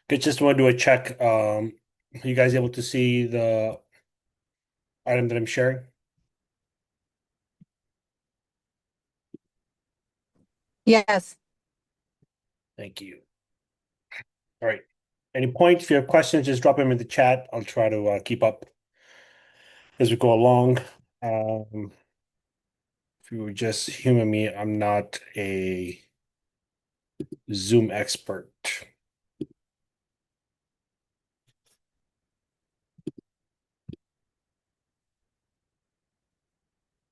Okay, just want to do a check. Are you guys able to see the item that I'm sharing? Yes. Thank you. All right. Any points? If you have questions, just drop them in the chat. I'll try to keep up as we go along. Um, if you would just humor me, I'm not a Zoom expert.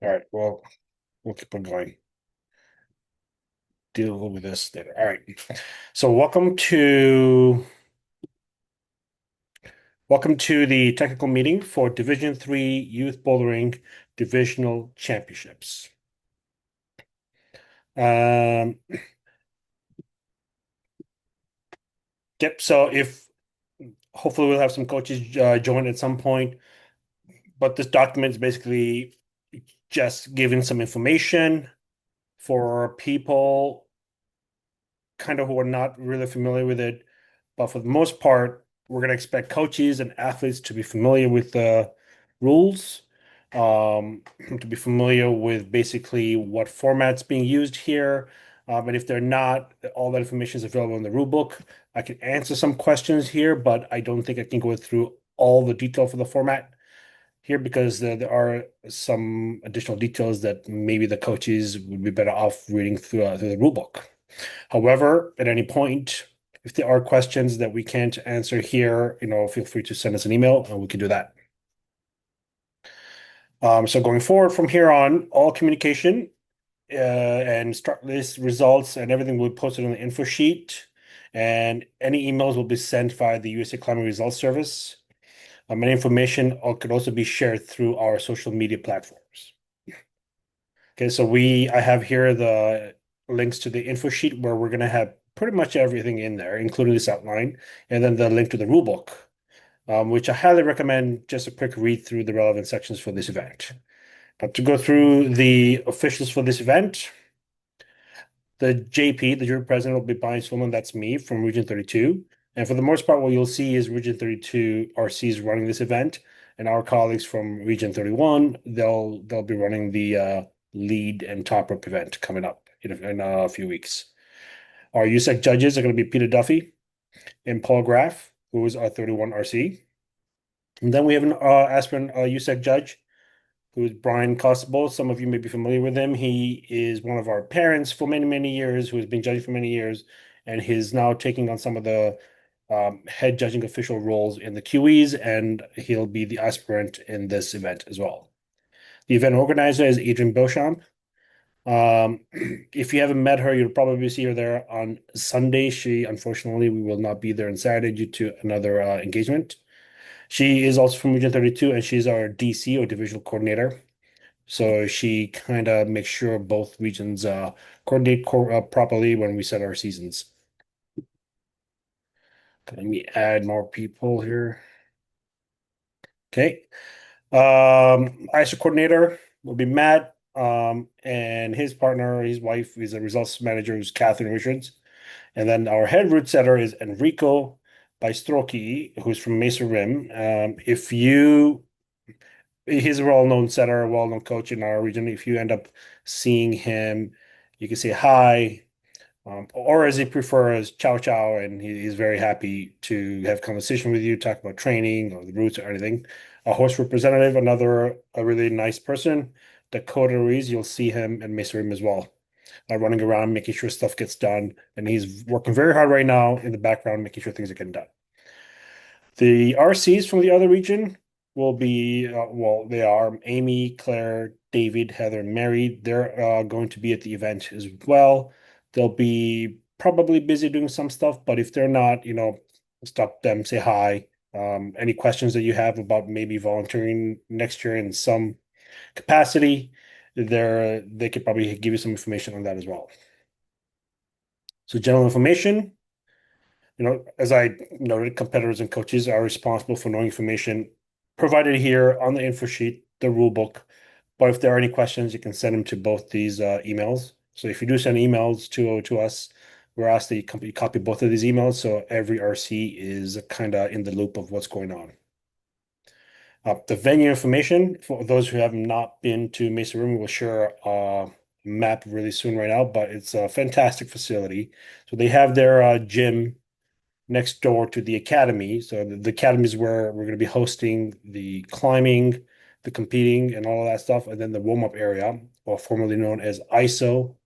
All right. Well, we'll keep on going. Deal with this later. All right. So welcome to the technical meeting for Division 3 Youth Bouldering Divisional Championships. Um, yep. So if hopefully we'll have some coaches join at some point, but this document is basically just giving some information for people kind of who are not really familiar with it. But for the most part, we're going to expect coaches and athletes to be familiar with the rules, to be familiar with basically what format's being used here. And if they're not, all that information is available in the rule book. I can answer some questions here, but I don't think I can go through all the detail for the format here because there are some additional details that maybe the coaches would be better off reading through the rule book. However, at any point, if there are questions that we can't answer here, feel free to send us an email and we can do that. So going forward from here on, all communication and start list results and everything will be posted on the info sheet, and any emails will be sent via the USA Climate Results Service. Any information could also be shared through our social media platforms. Okay, so I have here the links to the info sheet where we're going to have pretty much everything in there, including this outline, and then the link to the rule book, which I highly recommend just a quick read through the relevant sections for this event. Now, to go through the officials for this event, the JP, the jury president, will be Brian Swillman. That's me from Region 32. And for the most part, what you'll see is Region 32 RCs running this event, and our colleagues from Region 31, they'll be running the lead and top rope event coming up in a few weeks. Our USEC judges are going to be Peter Duffy and Paul Graff, who is our 31 RC. And then we have an aspirant USEC judge, who is Brian Costable. Some of you may be familiar with him. He is one of our parents for many, many years, who has been judging for many years, and he's now taking on some of the head judging official roles in the QEs, and he'll be the aspirant in this event as well. The event organizer is Adrienne Beauchamp. If you haven't met her, you'll probably see her there on Sunday. Unfortunately, we will not be there on Saturday due to another engagement. She is also from Region 32, and she's our DC or divisional coordinator. So she kind of makes sure both regions coordinate properly when we set our seasons. Let me add more people here. Okay. ISO coordinator will be Matt, and his partner, his wife, is a results manager, who's Catherine Richards. And then our head route setter is Enrico Baistrocchi, who's from Mesa Rim. He's a well-known setter, a well-known coach in our region. If you end up seeing him, you can say hi, or as he prefers, ciao ciao, and he's very happy to have conversation with you, talk about training or the routes or anything. A horse representative, another a really nice person, Dakota Ruiz. You'll see him in Mesa Rim as well, running around, making sure stuff gets done, and he's working very hard right now in the background, making sure things are getting done. The RCs from the other region will be, well, they are Amy, Claire, David, Heather, and Mary. They're going to be at the event as well. They'll be probably busy doing some stuff, but if they're not, stop them, say hi. Any questions that you have about maybe volunteering next year in some capacity, they could probably give you some information on that as well. So general information. As I noted, competitors and coaches are responsible for knowing information provided here on the info sheet, the rule book. But if there are any questions, you can send them to both these emails. So if you do send emails to us, We're asked that you copy both of these emails so every RC is kind of in the loop of what's going on. The venue information for those who have not been to Mesa Room, we'll share a map really soon right now, but it's a fantastic facility. So they have their gym next door to the academy. So the academy is where we're going to be hosting the climbing, the competing, and all of that stuff. And then the warm-up area, or formerly known as ISO,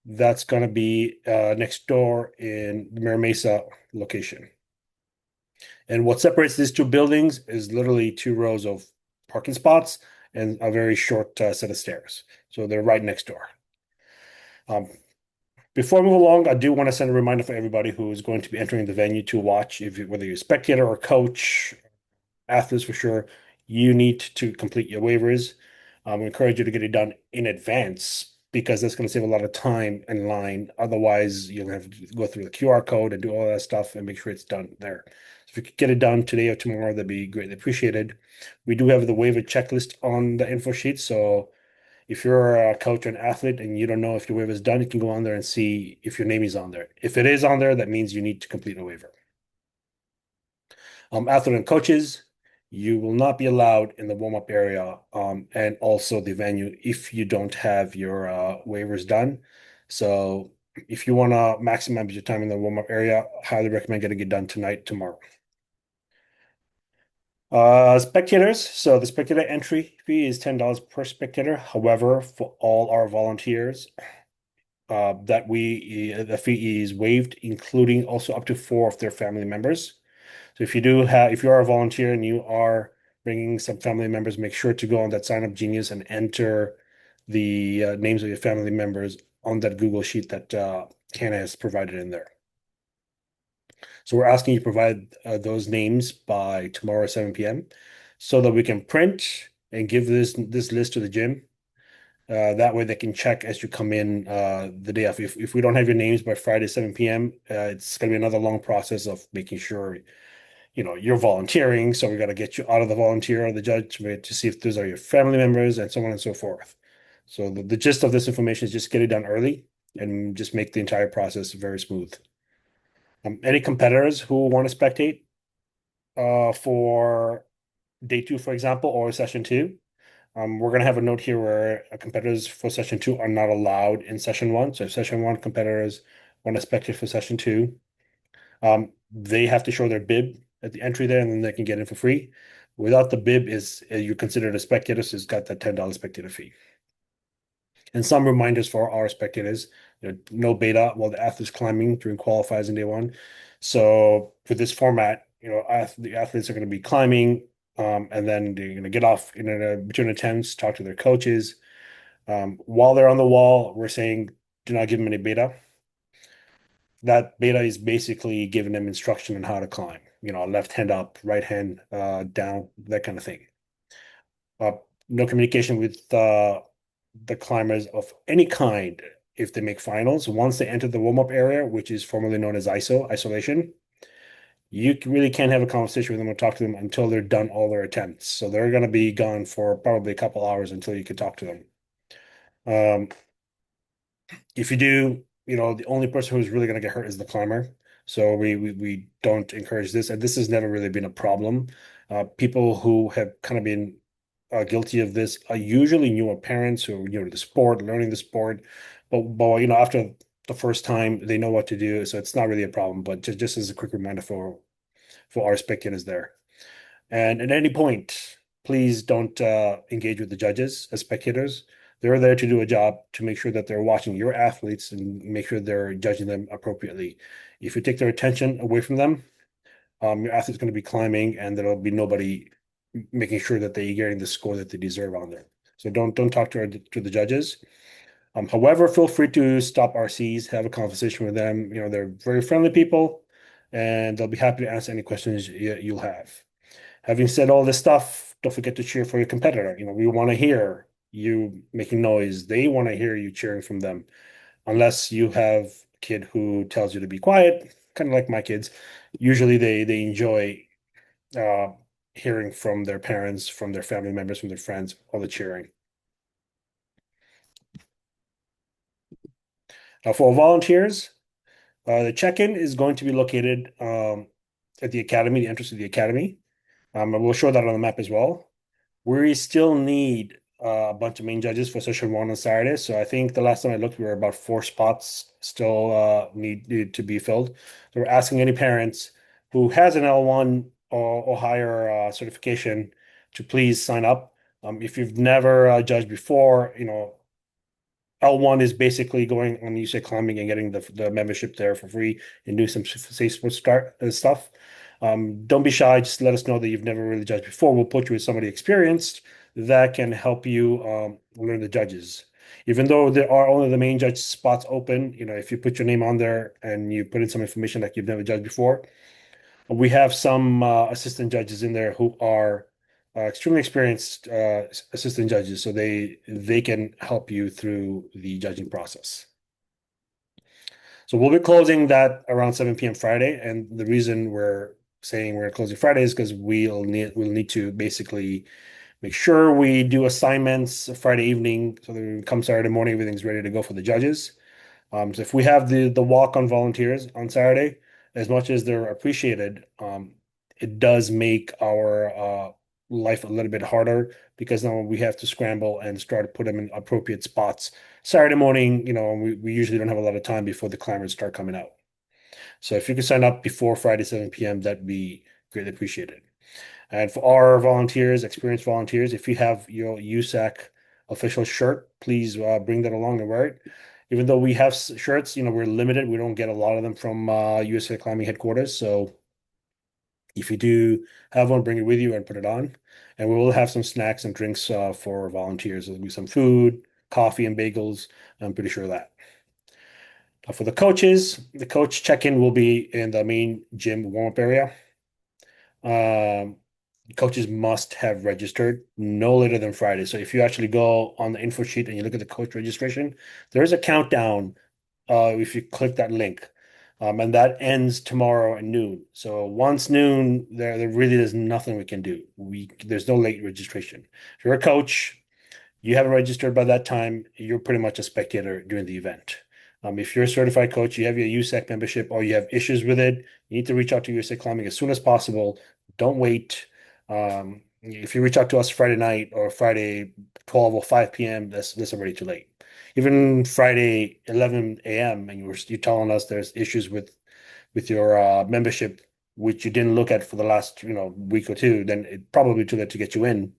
that's going to be next door in the Mira Mesa location. And what separates these two buildings is literally 2 rows of parking spots and a very short set of stairs. So they're right next door. Um, Before I move along, I do want to send a reminder for everybody who is going to be entering the venue to watch, whether you're a spectator or coach, athletes for sure, you need to complete your waivers. We encourage you to get it done in advance because that's going to save a lot of time in line. Otherwise, you'll have to go through the QR code and do all that stuff and make sure it's done there. So if you could get it done today or tomorrow, that'd be greatly appreciated. We do have the waiver checklist on the info sheet. So if you're a coach or an athlete and you don't know if your waiver is done, you can go on there and see if your name is on there. If it is on there, that means you need to complete a waiver. Athlete and coaches, you will not be allowed in the warm-up area and also the venue if you don't have your waivers done. So if you want to maximize your time in the warm-up area, highly recommend getting it done tonight, tomorrow. Spectators. So the spectator entry fee is $10 per spectator. However, for all our volunteers, the fee is waived, including also up to 4 of their family members. So if you are a volunteer and you are bringing some family members, make sure to go on that Sign Up Genius and enter the names of your family members on that Google sheet that Hannah has provided in there. So we're asking you to provide those names by tomorrow at 7 p.m. so that we can print and give this list to the gym. That way they can check as you come in the day off. If we don't have your names by Friday 7 p.m., it's going to be another long process of making sure you're volunteering, so we got to get you out of the volunteer or the judge to see if those are your family members and so on and so forth. So the gist of this information is just get it done early and just make the entire process very smooth. Any competitors who want to spectate for day two, for example, or session two, we're going to have a note here where competitors for session two are not allowed in session one. So if session one competitors want to spectate for session two, they have to show their bib at the entry there, and then they can get in for free. Without the bib, is you're considered a spectator, so it's got that $10 spectator fee. And some reminders for our spectators, no beta while the athlete's climbing during qualifiers in day one. So for this format, the athletes are going to be climbing, and then they're going to get off between attempts, talk to their coaches. While they're on the wall, we're saying do not give them any beta. That beta is basically giving them instruction on how to climb, left hand up, right hand down, that kind of thing. Uh, no communication with the climbers of any kind if they make finals. Once they enter the warm-up area, which is formerly known as isolation, you really can't have a conversation with them or talk to them until they're done all their attempts. So they're going to be gone for probably a couple hours until you can talk to them. Um, if you do, the only person who's really going to get hurt is the climber. So we don't encourage this, and this has never really been a problem. People who have kind of been guilty of this are usually newer parents who are new to the sport, learning the sport, but after the first time they know what to do, so it's not really a problem. But just as a quick reminder for our spectators there. And at any point, please don't engage with the judges as spectators. They're there to do a job to make sure that they're watching your athletes and make sure they're judging them appropriately. If you take their attention away from them, your athlete's going to be climbing, and there'll be nobody making sure that they're getting the score that they deserve on there. So don't talk to the judges. However, feel free to stop RCs, have a conversation with them. They're very friendly people, and they'll be happy to answer any questions you'll have. Having said all this stuff, don't forget to cheer for your competitor. We want to hear you making noise. They want to hear you cheering from them. Unless you have a kid who tells you to be quiet, kind of like my kids. Usually they enjoy uh, hearing from their parents, from their family members, from their friends, all the cheering. For volunteers, The check-in is going to be located at the academy, the entrance to the academy. And we'll show that on the map as well. We still need a bunch of main judges for session one on Saturday. So I think the last time I looked, we were about four spots still needed to be filled. So we're asking any parents who has an L1 or higher certification to please sign up. If you've never judged before, L1 is basically going on UC climbing and getting the membership there for free and do some safe sports start stuff. Don't be shy. Just let us know that you've never really judged before. We'll put you with somebody experienced that can help you learn the judges. Even though there are only the main judge spots open, if you put your name on there and you put in some information like you've never judged before, we have some assistant judges in there who are extremely experienced assistant judges, so they can help you through the judging process. So we'll be closing that around 7 p.m. Friday, and the reason we're saying we're closing Friday is because we'll need to basically make sure we do assignments Friday evening, so that come Saturday morning, everything's ready to go for the judges. So if we have the walk-on volunteers on Saturday, as much as they're appreciated, it does make our life a little bit harder because now we have to scramble and start to put them in appropriate spots. Saturday morning, we usually don't have a lot of time before the climbers start coming out. So if you could sign up before Friday 7 p.m., that'd be greatly appreciated. And for our volunteers, experienced volunteers, if you have your USAC official shirt, please bring that along and wear it. Even though we have shirts, we're limited. We don't get a lot of them from USA Climbing headquarters. So if you do have one, bring it with you and put it on. And we will have some snacks and drinks for volunteers. There'll be some food, coffee, and bagels. I'm pretty sure of that. For the coaches, the coach check-in will be in the main gym warm-up area. Um, Coaches must have registered no later than Friday. So if you actually go on the info sheet and you look at the coach registration, there is a countdown if you click that link. And that ends tomorrow at noon. So once noon, there really is nothing we can do. There's no late registration. If you're a coach, you haven't registered by that time, you're pretty much a spectator during the event. If you're a certified coach, you have your USAC membership, or you have issues with it, you need to reach out to USAC Climbing as soon as possible. Don't wait. If you reach out to us Friday night or Friday 12 or 5 p.m., that's already too late. Even Friday 11 a.m. and you're telling us there's issues with your membership, which you didn't look at for the last week or two, then it probably too late to get you in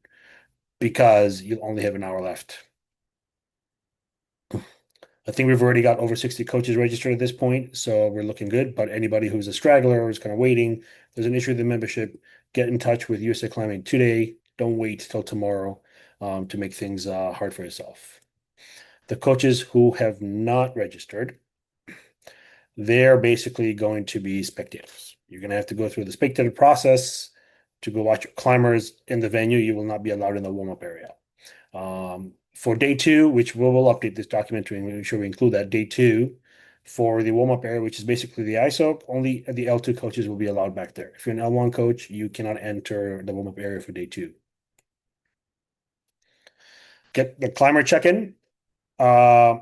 because you only have an hour left. I think we've already got over 60 coaches registered at this point, so we're looking good. But anybody who's a straggler or is kind of waiting, there's an issue with the membership, get in touch with USA Climbing today. Don't wait till tomorrow to make things hard for yourself. The coaches who have not registered, they're basically going to be spectators. You're going to have to go through the spectator process to go watch your climbers in the venue. You will not be allowed in the warm-up area. For day two, which we will update this document to make sure we include that day two for the warm-up area, which is basically the ISO, only the L2 coaches will be allowed back there. If you're an L1 coach, you cannot enter the warm-up area for day two. Get the climber check-in uh,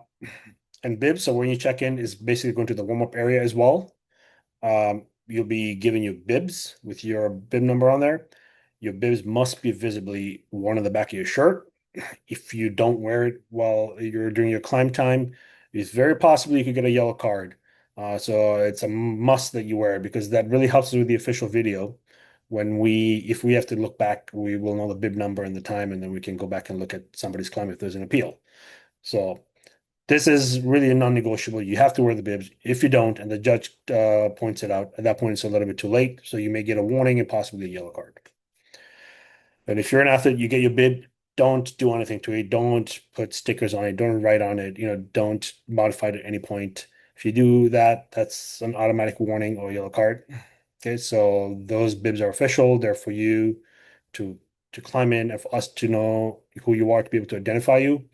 and bib. So when you check in is basically going to the warm-up area as well. You'll be giving you bibs with your bib number on there. Your bibs must be visibly worn on the back of your shirt. If you don't wear it while you're doing your climb time, it's very possible you could get a yellow card. So it's a must that you wear it because that really helps us with the official video. If we have to look back, we will know the bib number and the time, and then we can go back and look at somebody's climb if there's an appeal. So this is really a non-negotiable. You have to wear the bibs. If you don't, and the judge points it out, at that point it's a little bit too late. So you may get a warning and possibly a yellow card. And if you're an athlete, you get your bib, don't do anything to it. Don't put stickers on it. Don't write on it. Don't modify it at any point. If you do that, that's an automatic warning or yellow card. Okay, so those bibs are official. They're for you to climb in and for us to know who you are to be able to identify you.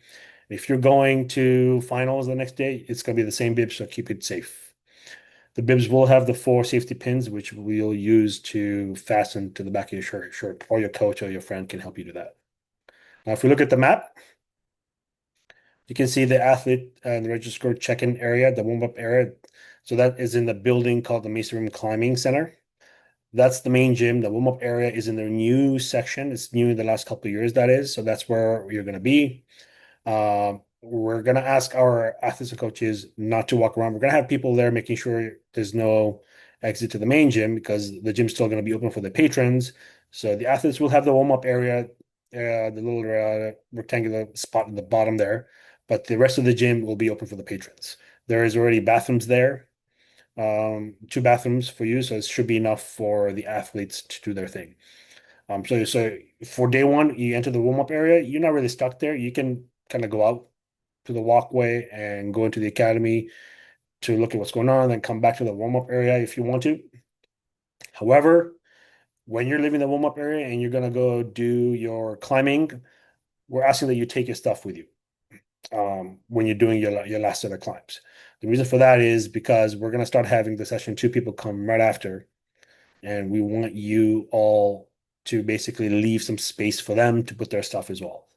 If you're going to finals the next day, it's going to be the same bib, so keep it safe. The bibs will have the four safety pins, which we'll use to fasten to the back of your shirt, or your coach or your friend can help you do that. Now, if we look at the map, you can see the athlete and the registered check-in area, the warm-up area. So that is in the building called the Mason Room Climbing Center. That's the main gym. The warm-up area is in their new section. It's new in the last couple of years, that is. So that's where you're going to be. We're going to ask our athletes and coaches not to walk around. We're going to have people there making sure there's no exit to the main gym because the gym's still going to be open for the patrons. So the athletes will have the warm-up area, the little rectangular spot in the bottom there, but the rest of the gym will be open for the patrons. There is already bathrooms there, two bathrooms for you, so it should be enough for the athletes to do their thing. So for day one, you enter the warm-up area. You're not really stuck there. You can kind of go out to the walkway and go into the academy to look at what's going on, and then come back to the warm-up area if you want to. However, when you're leaving the warm-up area and you're gonna go do your climbing, we're asking that you take your stuff with you when you're doing your last set of climbs. The reason for that is because we're gonna start having the session two people come right after, and we want you all to basically leave some space for them to put their stuff as well.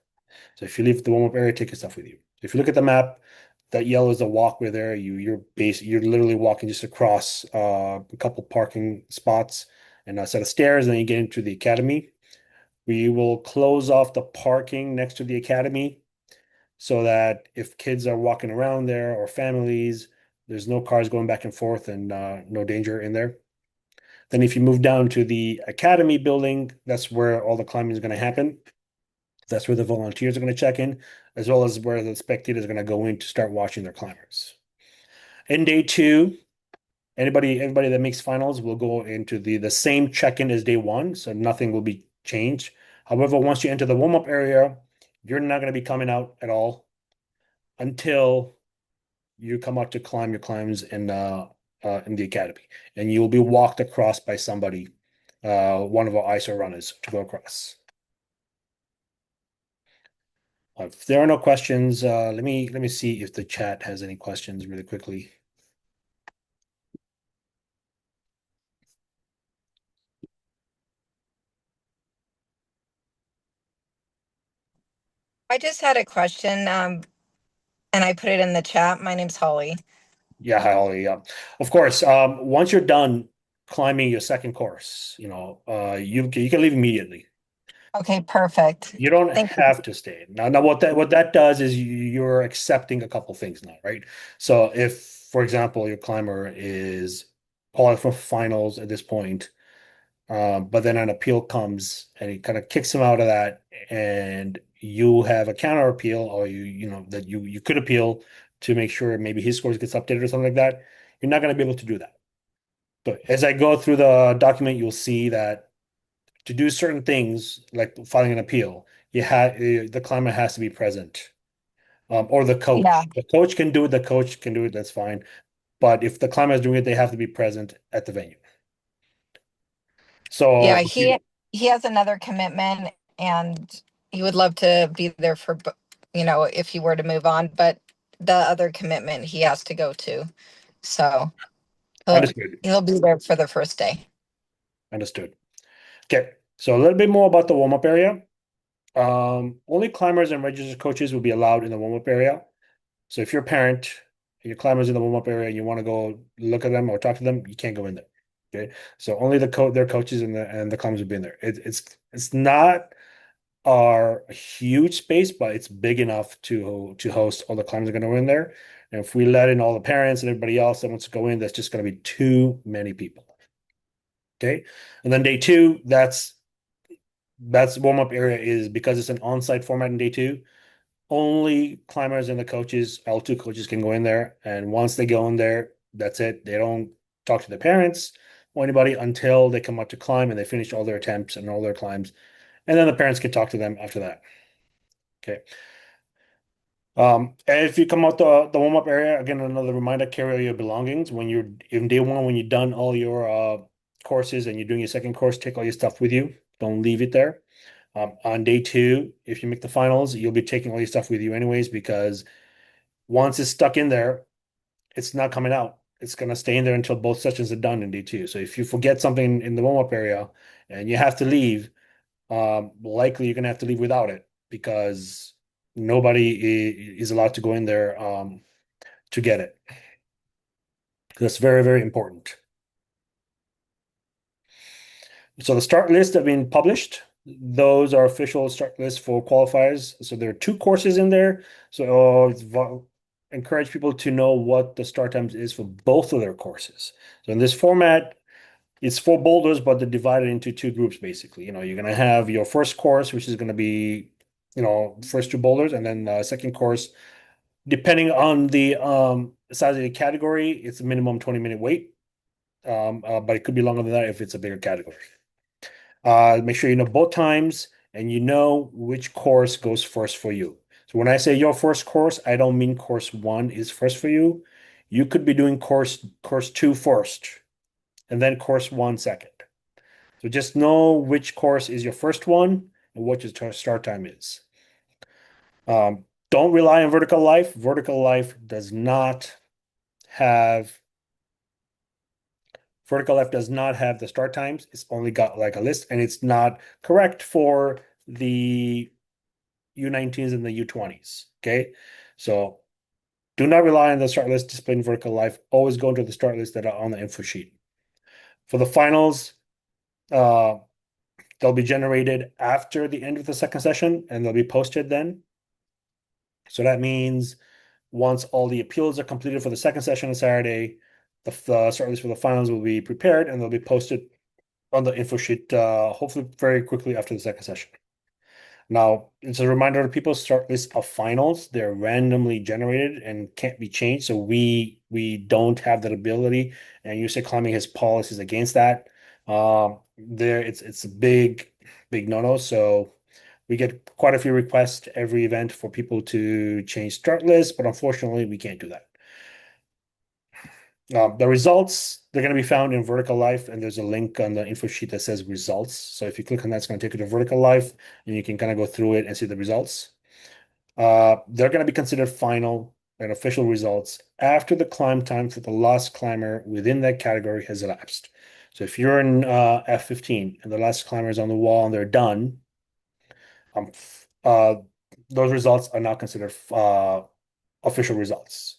So if you leave the warm-up area, take your stuff with you. If you look at the map, that yellow is the walkway there. You're literally walking just across a couple parking spots and a set of stairs, and then you get into the academy. We will close off the parking next to the academy so that if kids are walking around there or families, there's no cars going back and forth and no danger in there. Then if you move down to the academy building, that's where all the climbing is going to happen. That's where the volunteers are going to check in, as well as where the spectators are going to go in to start watching their climbers. In day two, everybody that makes finals will go into the same check-in as day one, so nothing will be changed. However, once you enter the warm-up area, you're not going to be coming out at all until you come out to climb your climbs in the academy, and you will be walked across by somebody, one of our ISO runners, to go across. If there are no questions, let me see if the chat has any questions really quickly. I just had a question, and I put it in the chat. My name's Holly. Yeah, hi, Holly. Yeah, of course. Once you're done climbing your second course, you can leave immediately. Okay, perfect. You don't Thank you. have to stay. Now what that does is you're accepting a couple things now, right? So if, for example, your climber is qualified for finals at this point, but then an appeal comes and it kind of kicks him out of that, and you have a counter appeal, or that you could appeal to make sure maybe his scores gets updated or something like that. You're not going to be able to do that. But as I go through the document, you'll see that to do certain things like filing an appeal, the climber has to be present, or the Yeah, coach. The coach can do it. The coach can do it. That's fine. But if the climber is doing it, they have to be present at the venue. yeah. So He has another commitment, and he would love to be there for, if he were to move on. But the other commitment he has to go to, so he'll understood. he'll be there for the first day. Understood. Okay, so a little bit more about the warm-up area. Only climbers and registered coaches will be allowed in the warm-up area. So if you're a parent and your climbers in the warm-up area and you want to go look at them or talk to them, you can't go in there. Okay, so only their coaches and the climbers will be in there. It's not our huge space, but it's big enough to host all the climbers that are going to go in there. And if we let in all the parents and everybody else that wants to go in, that's just going to be too many people. Okay, and then day two, that's warm up area is because it's an on-site format in day two. Only climbers and the coaches, L2 coaches can go in there. And once they go in there, that's it. They don't talk to their parents or anybody until they come up to climb and they finish all their attempts and all their climbs. And then the parents can talk to them after that. Okay. And if you come out the warm-up area, again, another reminder, carry all your belongings. When you're in day one, when you're done all your courses and you're doing your second course, take all your stuff with you. Don't leave it there. On day two, if you make the finals, you'll be taking all your stuff with you anyways, because once it's stuck in there, it's not coming out. It's going to stay in there until both sessions are done in day two. So if you forget something in the warm-up area and you have to leave, likely you're going to have to leave without it because nobody is allowed to go in there to get it. That's very, very important. So the start lists have been published. Those are official start lists for qualifiers. So there are two courses in there. So encourage people to know what the start times is for both of their courses. So in this format, it's four boulders, but they're divided into two groups basically. You're gonna have your first course, which is gonna be, first two boulders, and then second course, depending on the size of the category, it's a minimum 20-minute wait. But it could be longer than that if it's a bigger category. Make sure you know both times and you know which course goes first for you. So when I say your first course, I don't mean course one is first for you. You could be doing course two first, and then course one second. So just know which course is your first one and what your start time is. Don't rely on Vertical Life. Have Vertical Life does not have the start times. It's only got like a list, and it's not correct for the U19s and the U20s. Okay. So do not rely on the start list to spin Vertical Life. Always go into the start list that are on the info sheet. For the finals, uh, they'll be generated after the end of the second session and they'll be posted then. So that means once all the appeals are completed for the second session on Saturday, the start list for the finals will be prepared and they'll be posted on the info sheet, hopefully very quickly after the second session. Now, it's a reminder to people, start list of finals. They're randomly generated and can't be changed. So we don't have that ability. And USA Climbing has policies against that. It's a big no-no. So we get quite a few requests every event for people to change start lists, but unfortunately we can't do that. The results, they're going to be found in Vertical Life, and there's a link on the info sheet that says results. So if you click on that, it's going to take you to Vertical Life, and you can kind of go through it and see the results. They're going to be considered final and official results after the climb time for the last climber within that category has elapsed. So if you're in F15 and the last climber is on the wall and they're done, um, uh, those results are now considered official results.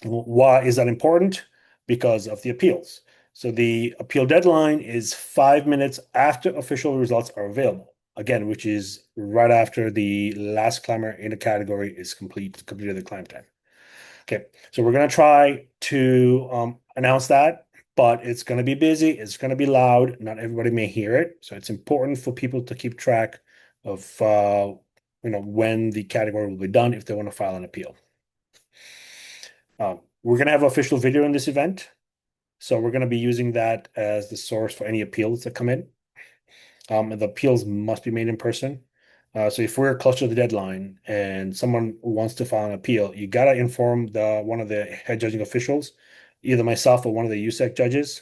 Why is that important? Because of the appeals. So the appeal deadline is 5 minutes after official results are available. Again, which is right after the last climber in a category is completed the climb time. Okay, so we're gonna try to announce that, but it's gonna be busy. It's gonna be loud. Not everybody may hear it, so it's important for people to keep track of when the category will be done if they want to file an appeal. We're going to have official video in this event. So we're going to be using that as the source for any appeals that come in. The appeals must be made in person. So if we're close to the deadline and someone wants to file an appeal, you got to inform one of the head judging officials, either myself or one of the USEC judges.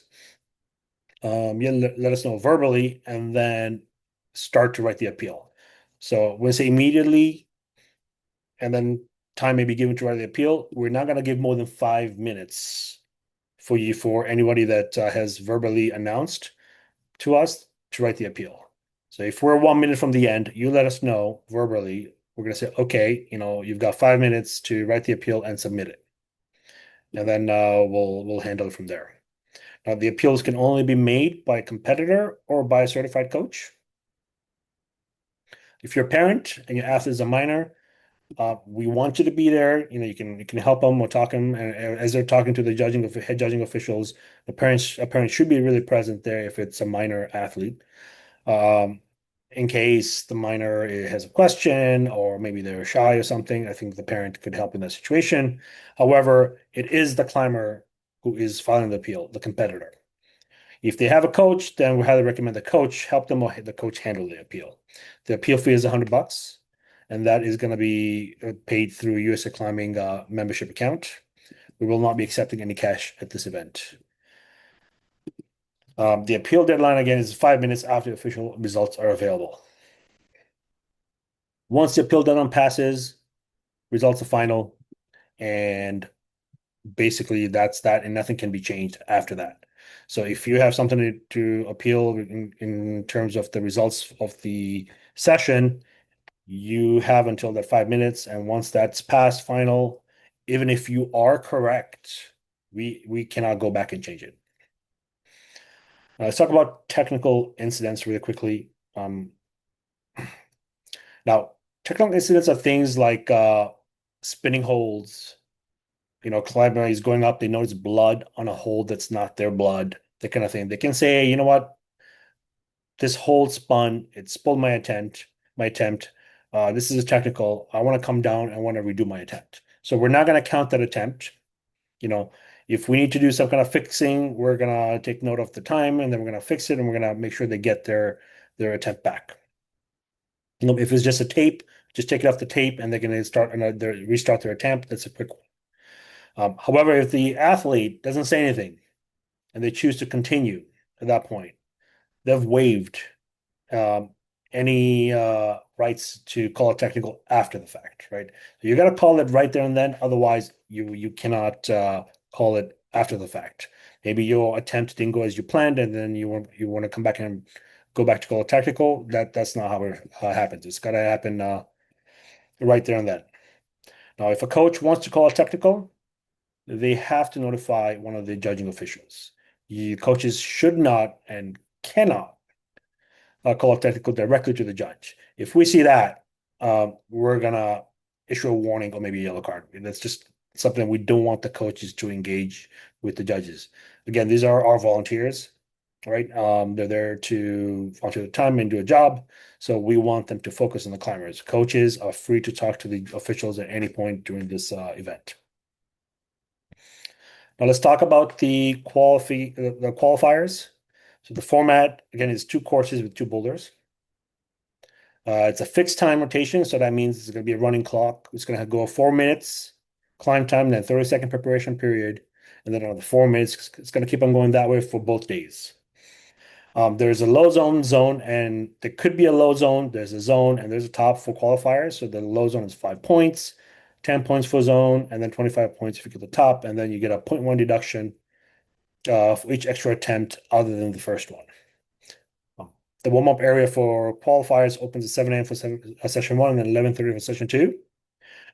Let us know verbally and then start to write the appeal. So when I say immediately, and then time may be given to write the appeal, we're not going to give more than 5 minutes for anybody that has verbally announced to us to write the appeal. So if we're 1 minute from the end, you let us know verbally. We're going to say, okay, you've got 5 minutes to write the appeal and submit it, and then we'll handle it from there. Now, the appeals can only be made by a competitor or by a certified coach. If you're a parent and your athlete is a minor, we want you to be there. You can help them or talk them, and as they're talking to the head judging officials, a parent should be really present there if it's a minor athlete, um, in case the minor has a question or maybe they're shy or something. I think the parent could help in that situation. However, it is the climber who is filing the appeal, the competitor. If they have a coach, then we highly recommend the coach help them or the coach handle the appeal. The appeal fee is $100, and that is going to be paid through USA Climbing membership account. We will not be accepting any cash at this event. The appeal deadline again is 5 minutes after official results are available. Once the appeal deadline passes, results are final, and basically that's that, and nothing can be changed after that. So if you have something to appeal in terms of the results of the session, you have until that 5 minutes. And once that's passed final, even if you are correct, We cannot go back and change it. Let's talk about technical incidents really quickly. Now, technical incidents are things like spinning holds. Climber is going up, they notice blood on a hold that's not their blood, that kind of thing. They can say, you know what, this hold spun, it spoiled my attempt. This is a technical. I want to come down. I want to redo my attempt. So we're not going to count that attempt. You know, if we need to do some kind of fixing, we're gonna take note of the time and then we're gonna fix it and we're gonna make sure they get their attempt back. If it's just a tape, just take it off the tape and they're gonna restart their attempt. That's a quick one. However, if the athlete doesn't say anything and they choose to continue at that point, they've waived um, any rights to call it technical after the fact, right? So you got to call it right there and then. Otherwise, you cannot call it after the fact. Maybe your attempt didn't go as you planned, and then you want to come back and go back to call it technical. That's not how it happens. It's got to happen right there and then. Now, if a coach wants to call it technical, they have to notify one of the judging officials. Coaches should not and cannot call it technical directly to the judge. If we see that, we're gonna issue a warning or maybe a yellow card. And that's just something we don't want the coaches to engage with the judges. Again, these are our volunteers, right? They're there to volunteer their time and do a job. So we want them to focus on the climbers. Coaches are free to talk to the officials at any point during this event. Now let's talk about the qualifiers. So the format again is two courses with two boulders. It's a fixed time rotation, so that means it's going to be a running clock. It's going to go 4 minutes climb time, then 30-second preparation period, and then another 4 minutes. It's going to keep on going that way for both days. There's a low zone, and there could be a low zone. There's a zone, and there's a top for qualifiers. So the low zone is 5 points, 10 points for zone, and then 25 points if you get the top, and then you get a 0.1 deduction for each extra attempt other than the first one. The warm-up area for qualifiers opens at 7 a.m. for session one and then 11:30 for session two.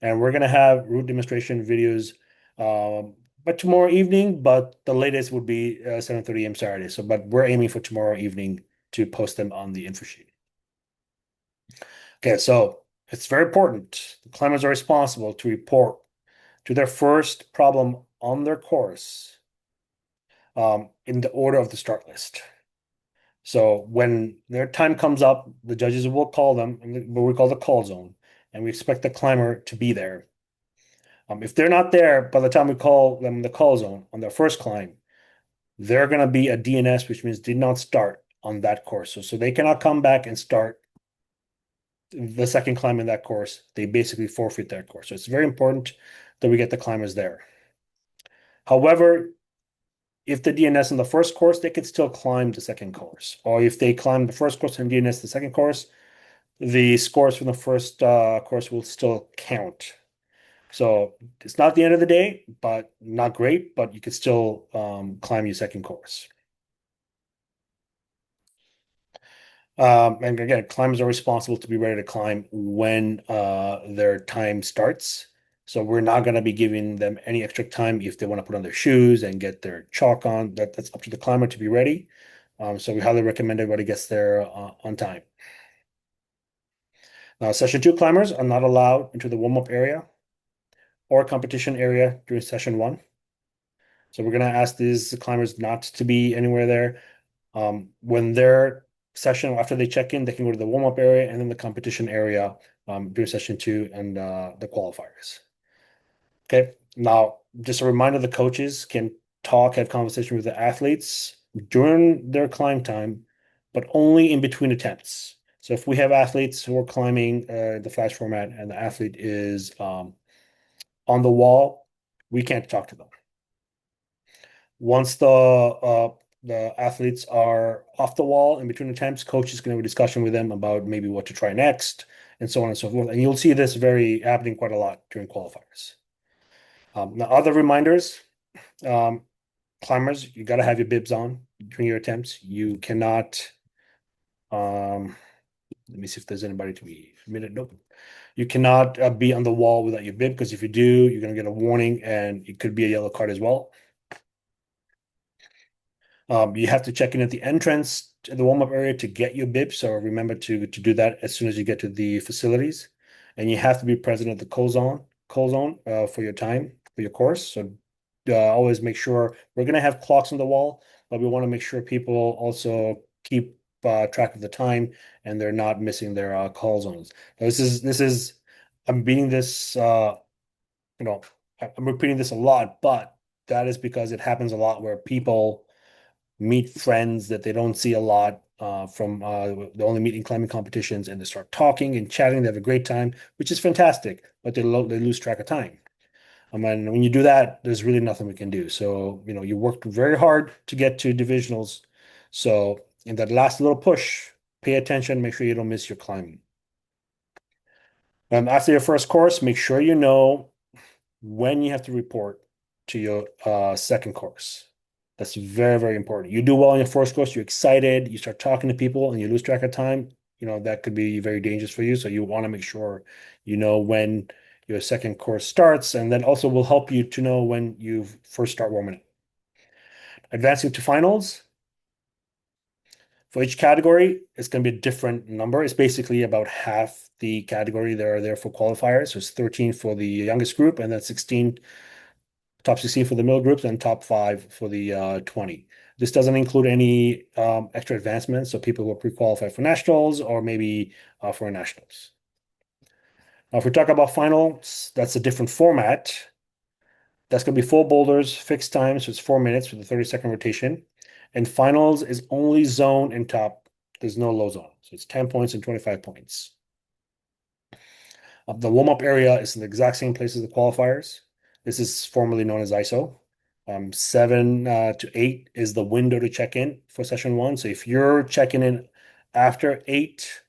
And we're going to have route demonstration videos but tomorrow evening, but the latest would be 7:30 a.m. Saturday. But we're aiming for tomorrow evening to post them on the info sheet. Okay, so it's very important. The climbers are responsible to report to their first problem on their course in the order of the start list. So when their time comes up, the judges will call them in what we call the call zone, and we expect the climber to be there. If they're not there by the time we call them in the call zone on their first climb, they're going to be a DNS, which means did not start on that course. So they cannot come back and start the second climb in that course. They basically forfeit that course. So it's very important that we get the climbers there. However, if the DNS in the first course, they could still climb the second course. Or if they climb the first course and DNS the second course, the scores from the first course will still count. So it's not the end of the day, but not great, but you could still climb your second course. And again, climbers are responsible to be ready to climb when their time starts. So we're not going to be giving them any extra time if they want to put on their shoes and get their chalk on. That's up to the climber to be ready. So we highly recommend everybody gets there on time. Now, session two climbers are not allowed into the warm-up area or competition area during session one. So we're going to ask these climbers not to be anywhere there. When their session, after they check in, they can go to the warm-up area and then the competition area during session two and the qualifiers. Okay, now just a reminder, the coaches can have conversation with the athletes during their climb time, but only in between attempts. So if we have athletes who are climbing the flash format and the athlete is on the wall, we can't talk to them. Once the athletes are off the wall in between attempts, coach is going to have a discussion with them about maybe what to try next and so on and so forth. And you'll see this happening quite a lot during qualifiers. Now, other reminders, climbers, you got to have your bibs on during your attempts. You cannot, let me see if there's anybody to be admitted. Nope. You cannot be on the wall without your bib because if you do, you're going to get a warning and it could be a yellow card as well. You have to check in at the entrance to the warm-up area to get your bib. So remember to do that as soon as you get to the facilities. And you have to be present at the cool zone for your time, for your course. So always make sure we're going to have clocks on the wall, but we want to make sure people also keep track of the time and they're not missing their call zones. Now, this is I'm beating this you know I'm repeating this a lot, but that is because it happens a lot where people meet friends that they don't see a lot from they only meet in climbing competitions, and they start talking and chatting. They have a great time, which is fantastic, but they lose track of time. And when you do that, there's really nothing we can do. So, you worked very hard to get to divisionals. So in that last little push, pay attention, make sure you don't miss your climbing. After your first course, make sure you know when you have to report to your second course. That's very, very important. You do well on your first course, you're excited, you start talking to people, and you lose track of time. That could be very dangerous for you. So you want to make sure you know when your second course starts, and that also will help you to know when you first start warming up. Advancing to finals. For each category, it's going to be a different number. It's basically about half the category that are there for qualifiers. So it's 13 for the youngest group, and then 16 top 16 for the middle groups, and top five for the 20. This doesn't include any extra advancements, so people who are pre-qualified for nationals or maybe for nationals. Now, if we talk about finals, that's a different format. That's going to be 4 boulders, fixed time, so it's 4 minutes with a 30-second rotation. And finals is only zone and top. There's no low zone. So it's 10 points and 25 points. The warm-up area is in the exact same place as the qualifiers. This is formerly known as ISO. 7 to 8 is the window to check in for session one. So if you're checking in after 8,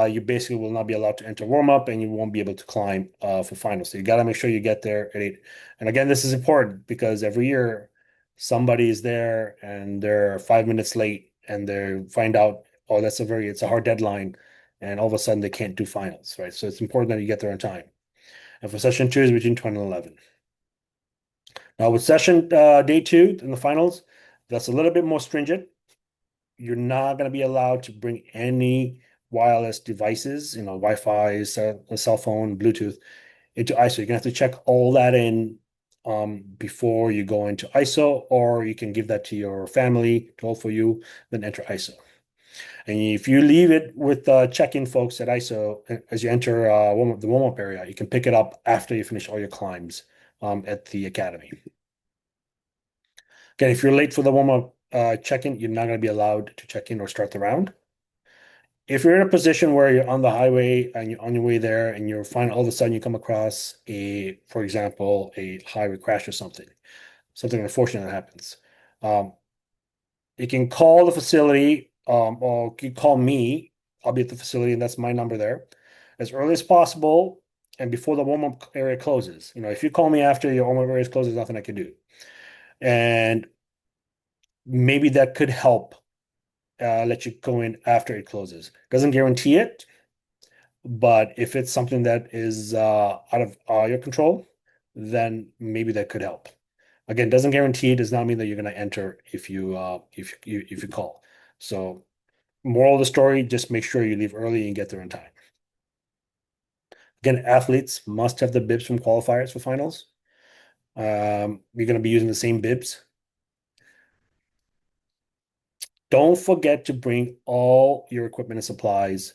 you basically will not be allowed to enter warm-up, and you won't be able to climb for finals. So you got to make sure you get there at 8. And again, this is important because every year somebody is there and they're 5 minutes late, and they find out, oh, it's a hard deadline, and all of a sudden they can't do finals, right? So it's important that you get there on time. And for session two is between 10 and 11. Now with session day two in the finals, that's a little bit more stringent. You're not going to be allowed to bring any wireless devices, Wi-Fi, a cell phone, Bluetooth, into ISO. You're going to have to check all that in before you go into ISO, or you can give that to your family to hold for you, then enter ISO. And if you leave it with check-in folks at ISO as you enter the warm-up area, you can pick it up after you finish all your climbs at the academy. Again, if you're late for the warm-up check-in, you're not going to be allowed to check in or start the round. If you're in a position where you're on the highway and you're on your way there and you're fine, all of a sudden you come across for example, a highway crash or something unfortunate that happens. Um, you can call the facility, or you can call me. I'll be at the facility, and that's my number there, as early as possible and before the warm-up area closes. If you call me after your warm-up area closes, there's nothing I can do. And maybe that could help let you go in after it closes. Doesn't guarantee it, but if it's something that is out of your control, then maybe that could help. Again, doesn't guarantee, does not mean that you're going to enter if you call. So, moral of the story: just make sure you leave early and get there in time. Again, athletes must have the bibs from qualifiers for finals. You're going to be using the same bibs. Don't forget to bring all your equipment and supplies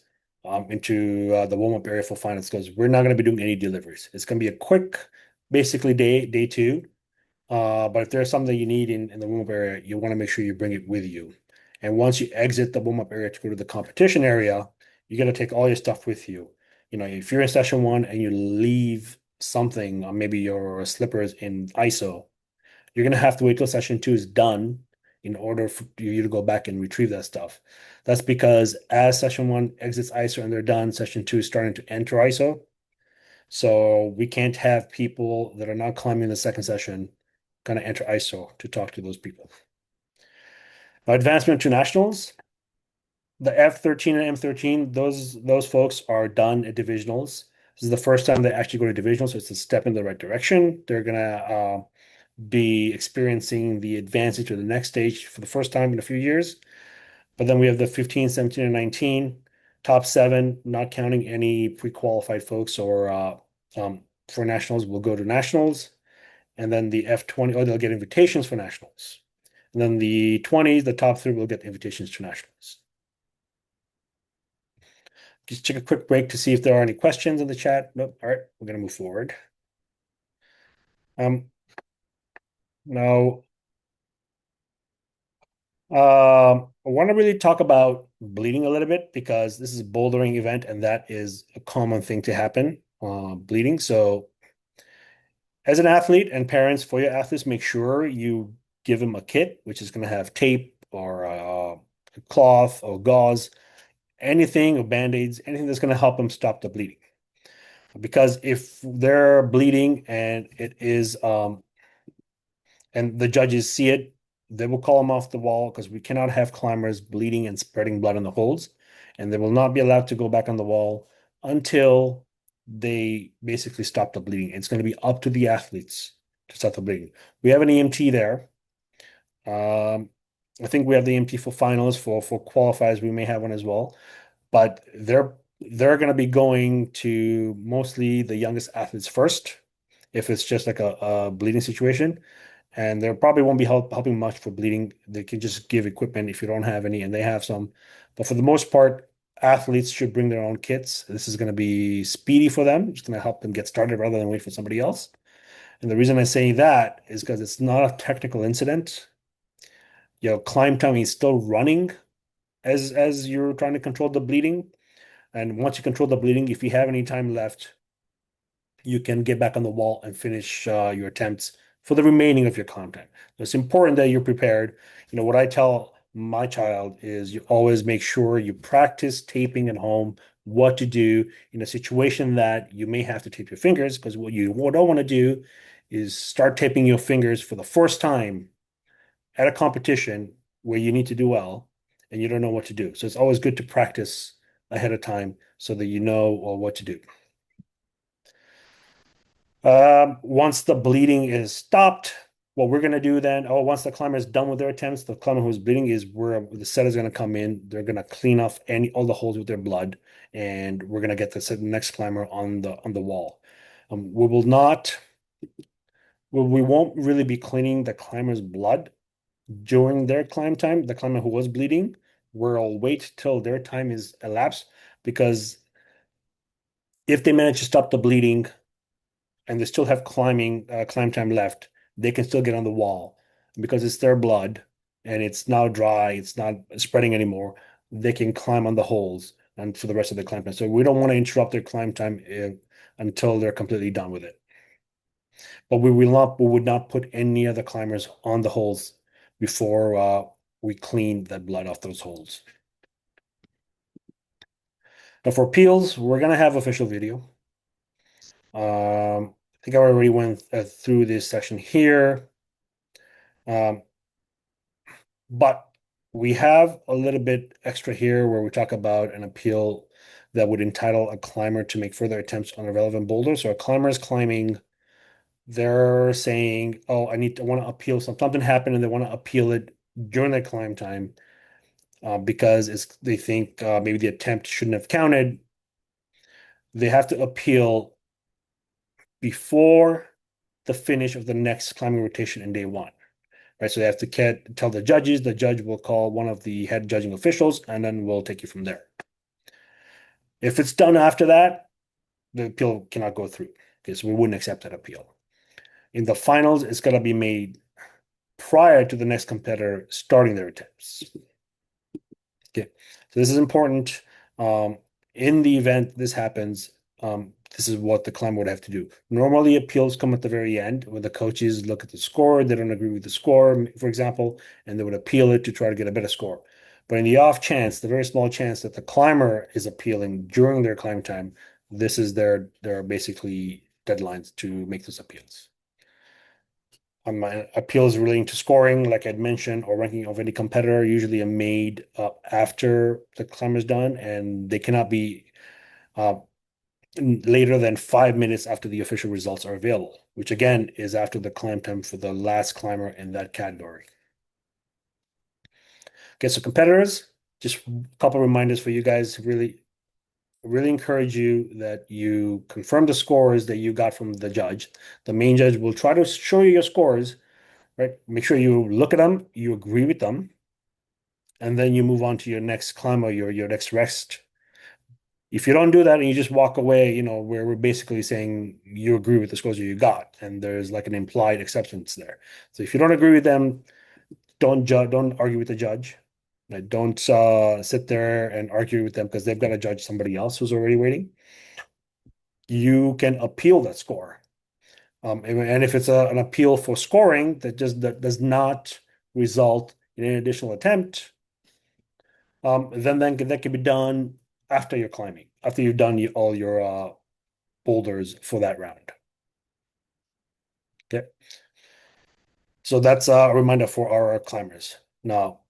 into the warm-up area for finals, because we're not going to be doing any deliveries. It's going to be a quick, basically day two. But if there's something you need in the warm-up area, you want to make sure you bring it with you. And once you exit the warm-up area to go to the competition area, you got to take all your stuff with you. If you're in session one and you leave something, maybe your slippers in ISO, you're going to have to wait till session two is done in order for you to go back and retrieve that stuff. That's because as session one exits ISO and they're done, session two is starting to enter ISO. So we can't have people that are not climbing the second session kind of enter ISO to talk to those people. Advancement to nationals, the F13 and M13, those folks are done at divisionals. This is the first time they actually go to divisionals, so it's a step in the right direction. They're gonna be experiencing the advancing to the next stage for the first time in a few years. But then we have the 15, 17, and 19 top seven, not counting any pre-qualified folks or for nationals will go to nationals. And then the F20, oh, they'll get invitations for nationals. And then the 20s, the top three will get invitations to nationals. Just take a quick break to see if there are any questions in the chat. Nope. All right, we're going to move forward. Now, I want to really talk about bleeding a little bit because this is a bouldering event and that is a common thing to happen, bleeding. So, as an athlete and parents for your athletes, make sure you give them a kit, which is going to have tape or cloth or gauze, anything or band-aids, anything that's going to help them stop the bleeding. Because if they're bleeding and it is and the judges see it, they will call them off the wall because we cannot have climbers bleeding and spreading blood in the holds, and they will not be allowed to go back on the wall until they basically stop the bleeding. It's going to be up to the athletes to stop the bleeding. We have an EMT there. I think we have the EMT for finals. For qualifiers, we may have one as well, but they're going to be going to mostly the youngest athletes first if it's just like a bleeding situation. And there probably won't be helping much for bleeding. They can just give equipment if you don't have any, and they have some. But for the most part, athletes should bring their own kits. This is going to be speedy for them. It's going to help them get started rather than wait for somebody else. And the reason I say that is because it's not a technical incident. Climb time is still running as you're trying to control the bleeding. And once you control the bleeding, if you have any time left, you can get back on the wall and finish your attempts for the remaining of your content. So it's important that you're prepared. What I tell my child is you always make sure you practice taping at home, what to do in a situation that you may have to tape your fingers, because what you don't want to do is start taping your fingers for the first time at a competition where you need to do well and you don't know what to do. So it's always good to practice ahead of time so that you know what to do. Once the bleeding is stopped, what we're going to do then, once the climber is done with their attempts, the climber who's bleeding is where the set is going to come in. They're going to clean off all the holes with their blood, and we're going to get the next climber on the wall. We won't really be cleaning the climber's blood during their climb time. The climber who was bleeding, we'll wait till their time is elapsed because if they manage to stop the bleeding and they still have climb time left, they can still get on the wall because it's their blood and it's now dry, it's not spreading anymore. They can climb on the holes and for the rest of the climb time. So we don't want to interrupt their climb time until they're completely done with it. But we would not put any other climbers on the holes before we clean that blood off those holes. Now for peels, we're gonna have official video. I think I already went through this section here. But we have a little bit extra here where we talk about an appeal that would entitle a climber to make further attempts on a relevant boulder. So a climber is climbing, they're saying, "Oh, I want to appeal something happened," and they want to appeal it during their climb time because they think maybe the attempt shouldn't have counted. They have to appeal before the finish of the next climbing rotation in day one. Right, so they have to tell the judges. The judge will call one of the head judging officials, and then we'll take you from there. If it's done after that, the appeal cannot go through. Okay, so we wouldn't accept that appeal. In the finals, it's got to be made prior to the next competitor starting their attempts. Okay, so this is important. In the event this happens, this is what the climber would have to do. Normally, appeals come at the very end when the coaches look at the score, they don't agree with the score, for example, and they would appeal it to try to get a better score. But in the off chance, the very small chance that the climber is appealing during their climb time, this is their basically deadlines to make those appeals. Appeals relating to scoring, like I'd mentioned, or ranking of any competitor, usually are made after the climb is done, and they cannot be later than 5 minutes after the official results are available. which again is after the climb time for the last climber in that category. Okay, so competitors, just a couple reminders for you guys. Really encourage you that you confirm the scores that you got from the judge. The main judge will try to show you your scores, right? Make sure you look at them, you agree with them, and then you move on to your next climb or your next rest. If you don't do that and you just walk away, where we're basically saying you agree with the scores you got, and there's like an implied acceptance there. So if you don't agree with them, don't argue with the judge. Right? Don't sit there and argue with them because they've got to judge somebody else who's already waiting. You can appeal that score. And if it's an appeal for scoring that does not result in an additional attempt, then that can be done after you're climbing, after you've done all your boulders for that round. Okay, so that's a reminder for our climbers. Now,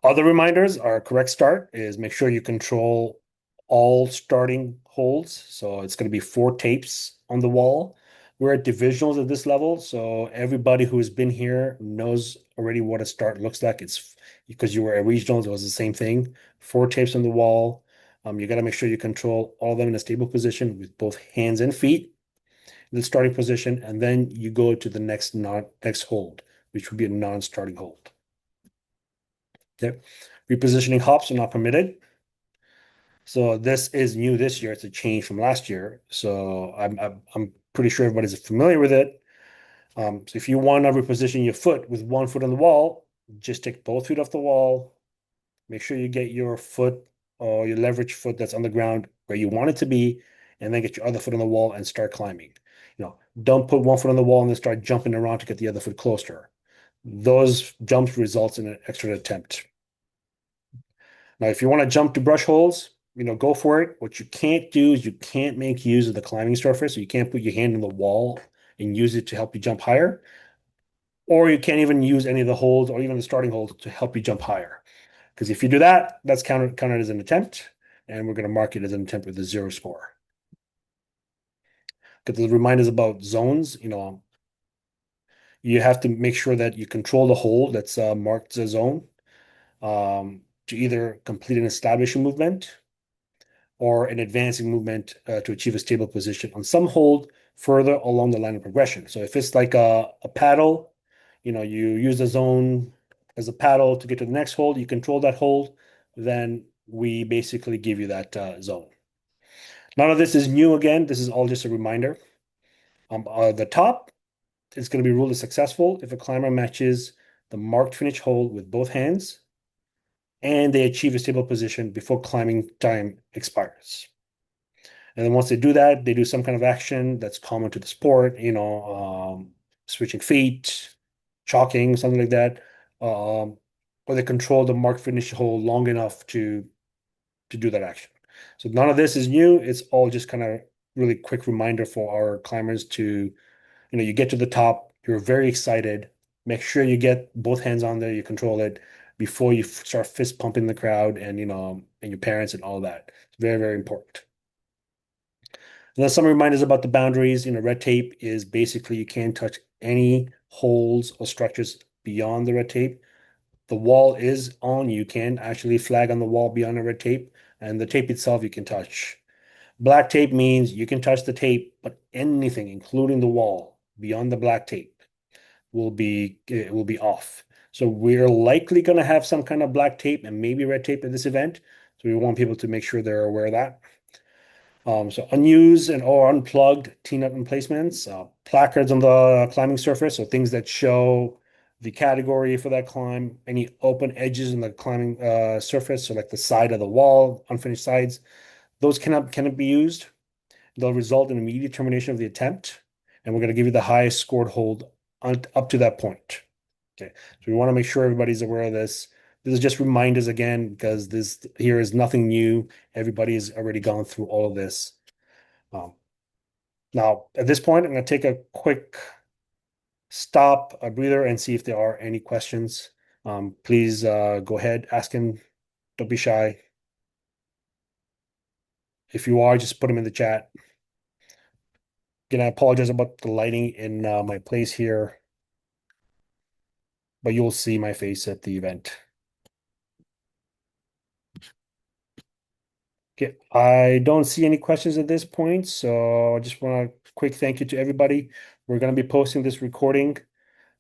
other reminders, our correct start is make sure you control all starting holds. So it's going to be 4 tapes on the wall. We're at divisionals at this level, so everybody who has been here knows already what a start looks like. It's because you were at regionals, it was the same thing. 4 tapes on the wall. You got to make sure you control all of them in a stable position with both hands and feet in the starting position, and then you go to the next hold, which would be a non-starting hold. Okay. Repositioning hops are not permitted. So this is new this year. It's a change from last year. So I'm pretty sure everybody's familiar with it. So if you want to reposition your foot with one foot on the wall, just take both feet off the wall. Make sure you get your foot or your leverage foot that's on the ground where you want it to be, and then get your other foot on the wall and start climbing. Don't put one foot on the wall and then start jumping around to get the other foot closer. Those jumps results in an extra attempt. Now, if you want to jump to brush holes, go for it. What you can't do is you can't make use of the climbing surface. So you can't put your hand on the wall and use it to help you jump higher. Or you can't even use any of the holds or even the starting holds to help you jump higher. Because if you do that, that's counted as an attempt, and we're going to mark it as an attempt with a 0 score. Get the reminders about zones. You have to make sure that you control the hold that's marked as a zone to either complete an establishing movement or an advancing movement to achieve a stable position on some hold further along the line of progression. So if it's like a paddle, you use the zone as a paddle to get to the next hold, you control that hold, then we basically give you that zone. None of this is new again. This is all just a reminder. The top is going to be ruled as successful if a climber matches the marked finish hold with both hands and they achieve a stable position before climbing time expires. And then once they do that, they do some kind of action that's common to the sport, switching feet, chalking, something like that. Or they control the mark finish hole long enough to do that action. So none of this is new. It's all just kind of really quick reminder for our climbers to, you get to the top, you're very excited. Make sure you get both hands on there, you control it before you start fist pumping the crowd and your parents and all that. It's very, very important. And then some reminders about the boundaries. Red tape is basically you can't touch any holes or structures beyond the red tape. The wall is on. You can actually flag on the wall beyond the red tape, and the tape itself you can touch. Black tape means you can touch the tape, but anything, including the wall, beyond the black tape, will be off. So we're likely going to have some kind of black tape and maybe red tape at this event. So we want people to make sure they're aware of that. So unused and or unplugged T-nut emplacements, placards on the climbing surface, so things that show the category for that climb, any open edges in the climbing surface, so like the side of the wall, unfinished sides, those cannot be used. They'll result in immediate termination of the attempt, and we're going to give you the highest scored hold up to that point. Okay, so we want to make sure everybody's aware of this. This is just reminders again, because this here is nothing new. Everybody has already gone through all of this. Um, Now, at this point, I'm going to take a quick stop, a breather, and see if there are any questions. Please go ahead, ask him. Don't be shy. If you are, just put them in the chat. Again, I apologize about the lighting in my place here, but you'll see my face at the event. Okay, I don't see any questions at this point, so I just want a quick thank you to everybody. We're going to be posting this recording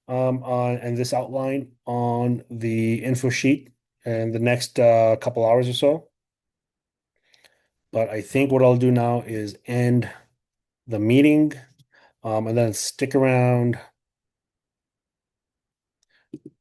on and this outline on the info sheet in the next couple hours or so. But I think what I'll do now is end the meeting, and then stick around